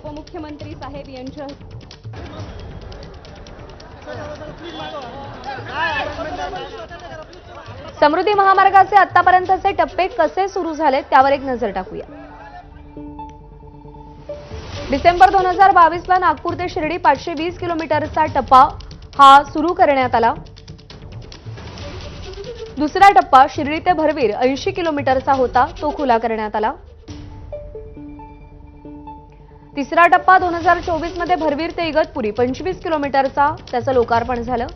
उपमुख्यमंत्री साहेब यांच्या समृद्धी महामार्गाचे आतापर्यंतचे टप्पे कसे सुरू झाले त्यावर एक नजर टाकूया। डिसेंबर 2022 ला नागपूर ते शिर्डी 520 किलोमीटरचा टप्पा हा सुरू करण्यात आला। दुसरा टप्पा शिर्डी ते भरवीर 80 किलोमीटरचा होता, तो खुला करण्यात आला। तिसरा टप्पा 2024 मध्ये भरवीर ते इगतपुरी 25 किलोमीटरचा, त्याचं लोकार्पण झालं।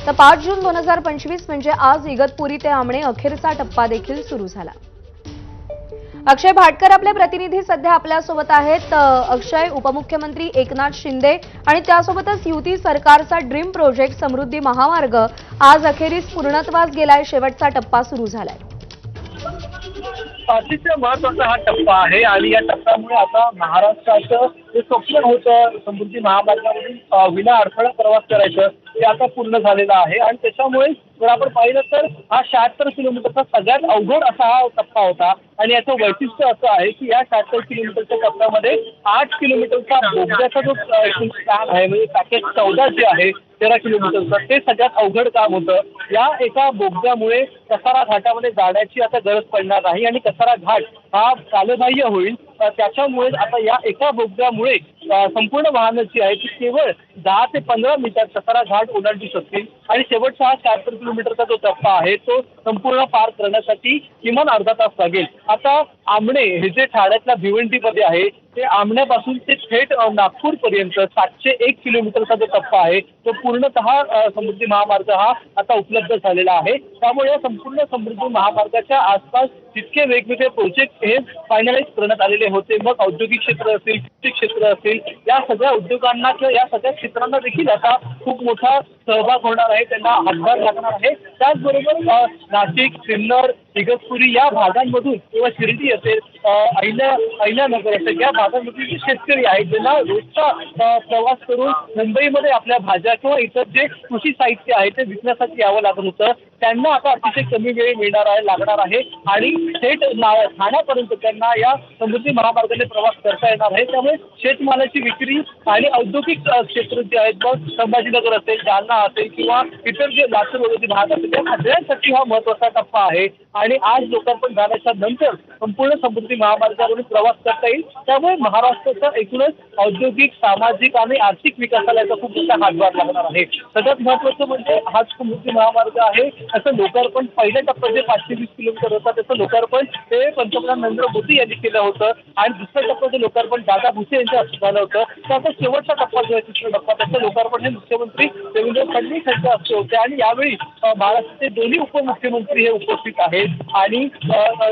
तर 5 जून 2025 म्हणजे आज इगतपुरी ते आमणे अखेरचा टप्पा देखील सुरू झाला। अक्षय भाटकर आपले प्रतिनिधी सध्या आपल्यासोबत आहेत। अक्षय, उपमुख्यमंत्री एकनाथ शिंदे आणि त्यासोबतच युती सरकारचा ड्रीम प्रोजेक्ट समृद्धी महामार्ग आज अखेरीस पूर्णत्वास गेलाय, शेवटचा टप्पा सुरू झालाय। अतिशय महत्वाचा हा टप्पा आहे आणि या टप्प्यामुळे आता महाराष्ट्राचं जे स्वप्न होतं समृद्धी महामार्गावरून विना अडथळा प्रवास करायचं ते आता पूर्ण झालेलं आहे आणि त्याच्यामुळे जर आपण पाहिलं तर हा 76 किलोमीटरचा सगळ्यात अवघड असा हा टप्पा होता आणि याचं वैशिष्ट्य असं आहे की या 76 किलोमीटरच्या टप्प्यामध्ये 8 किलोमीटरचा बोगद्याचा जो काम आहे म्हणजे पॅकेज 14 जे आहे 13 किलोमीटरचं ते सगळ्यात अवघड काम होतं। या एका बोगद्यामुळे कसारा घाटामध्ये जाण्याची आता गरज पडणार नाही आणि कसारा घाट हा कालबाह्य होईल। त्याच्यामुळे आता या एका बोगद्यामुळे संपूर्ण वाहनं जी आहेत ती केवळ 10 ते 15 मीटर कसारा घाट ओलांडू शकतील आणि शेवटचा हा 76 किलोमीटरचा जो टप्पा आहे तो संपूर्ण पार करण्यासाठी किमान अर्धा तास लागेल। आता आमणे हे जे ठाण्यातल्या भिवंडीमध्ये आहे ते आमण्यापासून ते थेट नागपूरपर्यंत 701 किलोमीटरचा जो टप्पा आहे तो पूर्णतः समृद्धी महामार्ग हा आता उपलब्ध झालेला आहे। त्यामुळे या संपूर्ण समृद्धी महामार्गाच्या आसपास जितके वेगवेगळे प्रोजेक्ट हे फायनलाइज करण्यात आलेले होते, मग औद्योगिक क्षेत्र असेल, कृषी क्षेत्र असेल, या सगळ्या उद्योगांना किंवा या सगळ्या क्षेत्रांना देखील आता खूप मोठा सहभाग होणार आहे, त्यांना हातभार लागणार आहे। त्याचबरोबर नाशिक, सिन्नर, इगतपुरी या भागांमधून किंवा शिर्डी असेल, अहिल्यानगर असेल या भागांमधील जे शेतकरी आहेत ज्यांना रोजचा प्रवास करून मुंबईमध्ये आपल्या भाज्या किंवा इतर जे कृषी साहित्य आहे ते विकण्यासाठी यावं लागत होतं, त्यांना आता अतिशय कमी वेळ मिळणार आहे लागणार आहे आणि थेट ठाण्यापर्यंत त्यांना या समृद्धी महामार्गाने प्रवास करता येणार आहे। त्यामुळे शेतमालाची विक्री आणि औद्योगिक क्षेत्र जे आहेत मग संभाजीनगर असेल, जालना असेल किंवा इतर जे लातूर वगैरे भाग असेल त्या सगळ्यांसाठी हा महत्वाचा टप्पा आहे आणि आज लोकार्पण झाल्याच्या नंतर संपूर्ण समृद्धी महामार्गावरून प्रवास करता येईल। त्यामुळे महाराष्ट्राचा एकूणच औद्योगिक, सामाजिक आणि आर्थिक विकासाला याचा खूप मोठा हातभार लागणार आहे। सगळ्यात महत्वाचं म्हणजे हा समृद्धी महामार्ग आहे त्याचं लोकार्पण पहिल्या टप्प्यात जे 520 किलोमीटर होता त्याचं लोकार्पण ते पंतप्रधान नरेंद्र मोदी यांनी केलं होतं आणि दुसऱ्या टप्प्याचं लोकार्पण दादा भुसे यांच्या हस्ते झालं होतं। त्याचा शेवटचा टप्पा जो आहे तिसरा टप्पा त्याचं लोकार्पण हे मुख्यमंत्री देवेंद्र फडणवीस यांच्या हस्ते होते आणि यावेळी महाराष्ट्राचे दोन्ही उपमुख्यमंत्री हे उपस्थित आहेत आणि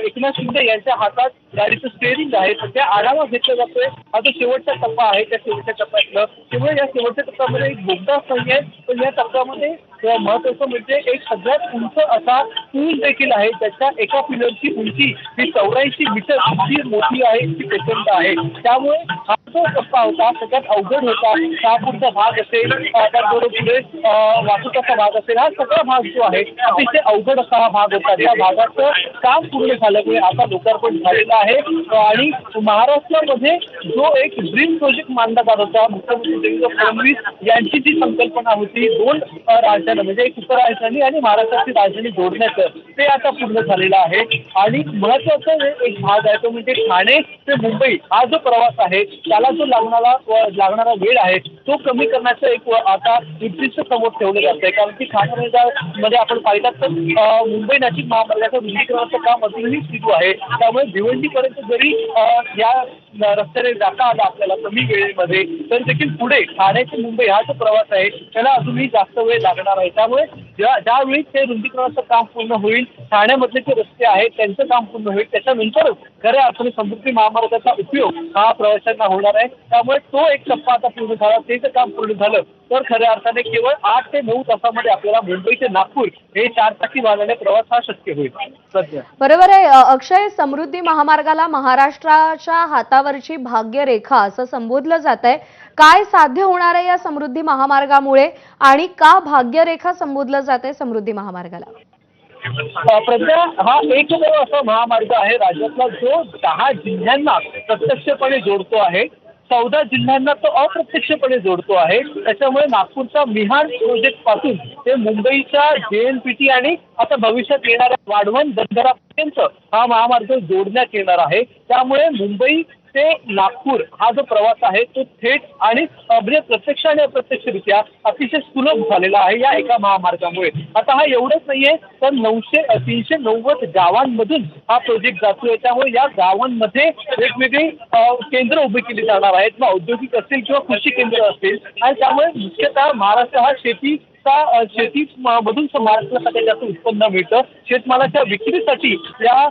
एकनाथ शिंदे यांच्या हातात गाडीचं स्टेअरिंग आहे। सध्या आढावा घेतला जातोय। हा जो शेवटचा टप्पा आहे त्या शेवटच्या टप्प्यातलं केवळ या शेवटच्या टप्प्यामध्ये एक बोगदाच नाही आहे, पण या टप्प्यामध्ये महत्वाचं म्हणजे एक सगळ्यात उंच असा पूल देखील आहे त्याच्या एका पिलरची उंची ही 84 मीटर इतकी मोठी आहे, इतकी प्रचंड आहे। त्यामुळे हा जो टप्पा होता सगळ्यात अवघड होता। शहापूरचा भाग असेल, त्याचबरोबर पुढे वाहतुकाचा भाग असेल, हा सगळा भाग जो आहे अतिशय अवघड असा हा भाग होता। त्या भागाचं काम पूर्ण झाल्यामुळे आता लोकार्पण झालेलं आहे आणि महाराष्ट्रामध्ये जो एक ड्रीम प्रोजेक्ट मानला जात होता मुख्यमंत्री देवेंद्र फडणवीस यांची जी संकल्पना होती 2 राजधानी म्हणजे एक उपराजधानी आणि महाराष्ट्राची राजधानी जोडण्याचं ते आता पूर्ण झालेलं आहे आणि महत्वाचा एक भाग आहे तो म्हणजे ठाणे ते मुंबई हा जो प्रवास आहे त्याला जो लागणारा वेळ आहे तो कमी करण्याचं एक आता उद्दिष्ट समोर ठेवलं जात आहे। कारण की ठाणे आपण पाहिलं तर मुंबई नाशिक महामार्गाचं रुंदीकरणाचं काम अजूनही सुरू आहे। त्यामुळे भिवंडीपर्यंत जरी या रस्त्याने जाता आला आपल्याला कमी वेळेमध्ये तर देखील पुढे ठाणे ते मुंबई हा जो प्रवास आहे त्याला अजूनही जास्त वेळ लागणार आहे। त्यामुळे ज्यावेळी ते रुंदीकरणाचं काम पूर्ण होईल, ठाण्यामधले जे रस्ते आहेत त्यांचं काम पूर्ण होईल, त्याच्यानंतरच खऱ्या अर्थाने समृद्धी महामार्गाचा उपयोग हा प्रवाशांना होणार आहे। त्यामुळे तो एक टप्पा आता पूर्ण झाला, ते जर काम पूर्ण झालं तर खऱ्या अर्थाने केवळ 8 ते 9 तासामध्ये आपल्याला मुंबई ते नागपूर हे 4 चाकी वाहनाने प्रवास हा शक्य होईल। सध्या बरोबर आहे अक्षय, समृद्धी महामार्गाला महाराष्ट्राच्या हातावरची भाग्यरेखा असं संबोधलं जात आहे। काय साध्य होणार आहे या समृद्धी महामार्गामुळे आणि का भाग्यरेखा संबोधलं जात आहे समृद्धी महामार्गाला? प्रज्ञा हा एकमेव असा महामार्ग आहे राज्यातला जो 10 जिल्ह्यांना प्रत्यक्षपणे जोडतो आहे. 14 जिल्ह्यांना तो अप्रत्यक्षपणे जोडतो आहे. त्याच्यामुळे नागपूरचा मिहान प्रोजेक्ट पासून ते मुंबईच्या JNPT आणि आता भविष्यात येणाऱ्या वाढवण बंदरापर्यंत हा महामार्ग जोडण्यात येणार आहे. त्यामुळे मुंबई ते नागपूर हा जो प्रवास आहे तो थेट आणि म्हणजे प्रत्यक्ष आणि अप्रत्यक्षरित्या अतिशय सुलभ झालेला आहे या एका महामार्गामुळे. आता हा एवढंच नाहीये तर 390 गावांमधून हा प्रोजेक्ट जातोय. त्यामुळे या गावांमध्ये वेगवेगळी केंद्र उभी केली जाणार आहेत. मग औद्योगिक असतील किंवा कृषी केंद्र असतील आणि त्यामुळे मुख्यतः महाराष्ट्र हा शेती मधून महाराष्ट्राला सगळ्यात जास्त उत्पन्न मिळतं. शेतमालाच्या विक्रीसाठी या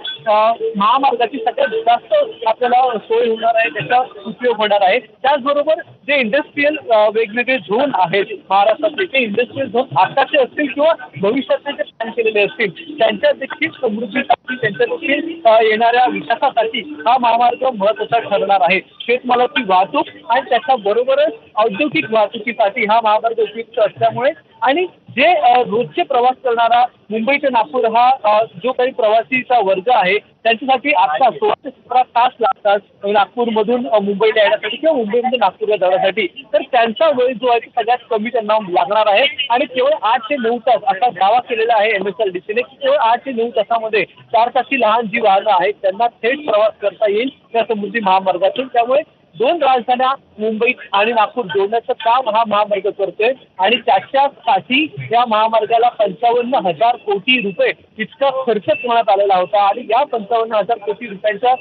महामार्गाची सगळ्यात जास्त आपल्याला सोय होणार आहे, त्याचा उपयोग होणार आहे. त्याचबरोबर जे इंडस्ट्रीयल वेगवेगळे झोन आहेत महाराष्ट्रातले ते इंडस्ट्रीयल झोन आताचे असतील किंवा भविष्याचे जे प्लॅन केलेले असतील त्यांच्या देखील समृद्धीसाठी त्यांच्या देखील येणाऱ्या विकासासाठी हा महामार्ग महत्त्वाचा ठरणार आहे. शेतमालाची वाहतूक आणि त्याच्याबरोबरच औद्योगिक वाहतुकीसाठी हा महामार्ग उपयुक्त असल्यामुळे आणि जे रोजचे प्रवास करणारा मुंबई ते नागपूर हा जो काही प्रवासीचा वर्ग आहे त्यांच्यासाठी आता 16 ते 17 तास लागतात नागपूरमधून मुंबईला येण्यासाठी किंवा मुंबईमधून नागपूरला जाण्यासाठी. तर त्यांचा वेळ जो आहे तो सगळ्यात कमी त्यांना लागणार आहे आणि केवळ 8 ते 9 तास असा दावा केलेला आहे MSRDCने की केवळ 8 ते 9 तासामध्ये 4 चाकी लहान जी वाहनं आहेत त्यांना थेट प्रवास करता येईल त्या समृद्धी महामार्गातून. त्यामुळे 2 राजधान्या मुंबई आणि नागपूर जोडण्याचं काम हा महामार्ग करतोय आणि त्याच्यासाठी या महामार्गाला 55,000 कोटी रुपये इतका खर्च करण्यात आलेला होता आणि या 55,000 कोटी रुपयांच्या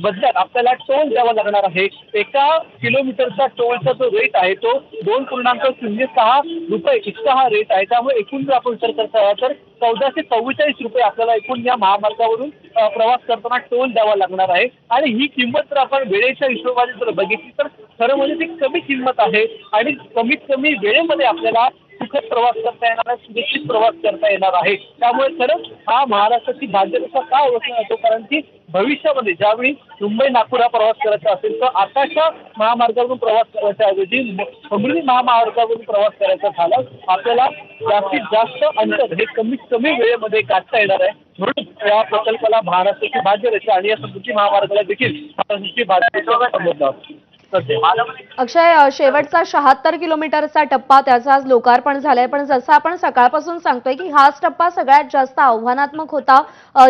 बदल्यात आपल्याला टोल द्यावा लागणार आहे. एका किलोमीटरचा टोलचा जो रेट आहे तो 2.06 रुपये इतका हा रेट आहे. त्यामुळे एकूण जर आपण विचार करता तर 1444 रुपये आपल्याला एकूण या महामार्गावरून प्रवास करताना टोल द्यावा लागणार आहे आणि ही किंमत जर आपण वेळेच्या हिशोबाने जर बघितली तर खरं म्हणजे ती कमी किंमत आहे आणि कमीत कमी वेळेमध्ये आपल्याला सुखद प्रवास करता येणार आहे, सुरक्षित प्रवास करता येणार आहे. त्यामुळे खरंच हा महाराष्ट्राची भाग्यरेखा का ओळखला जातो कारण की भविष्यामध्ये ज्यावेळी मुंबई नागपूर हा प्रवास करायचा असेल तर आताच्या महामार्गावरून प्रवास करायच्या ऐवजी समृद्धी महामार्गावरून प्रवास करायचा झाला आपल्याला जास्तीत जास्त अंतर हे कमीत कमी वेळेमध्ये गाठता येणार आहे. म्हणून या प्रकल्पाला महाराष्ट्राची भाग्यरेखा आणि या समृद्धी महामार्गाला देखील महाराष्ट्राची भाग्यरेखा समजतात. अक्षय, शेवटचा 76 किलोमीटरचा टप्पा त्याचा आज लोकार्पण झालंय, पण जसं आपण सकाळपासून सांगतोय की हाच टप्पा सगळ्यात जास्त आव्हानात्मक होता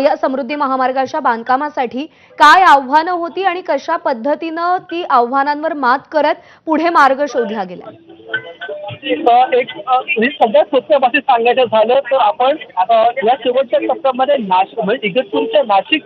या समृद्धी महामार्गाच्या बांधकामासाठी. काय आव्हानं होती आणि कशा पद्धतीनं ती आव्हानांवर मात करत पुढे मार्ग शोधला गेला? एक सगळ्यात सोप्या भाषेत सांगायचं झालं तर आपण या शेवटच्या टप्प्यामध्ये म्हणजे इगतपूरच्या नाशिक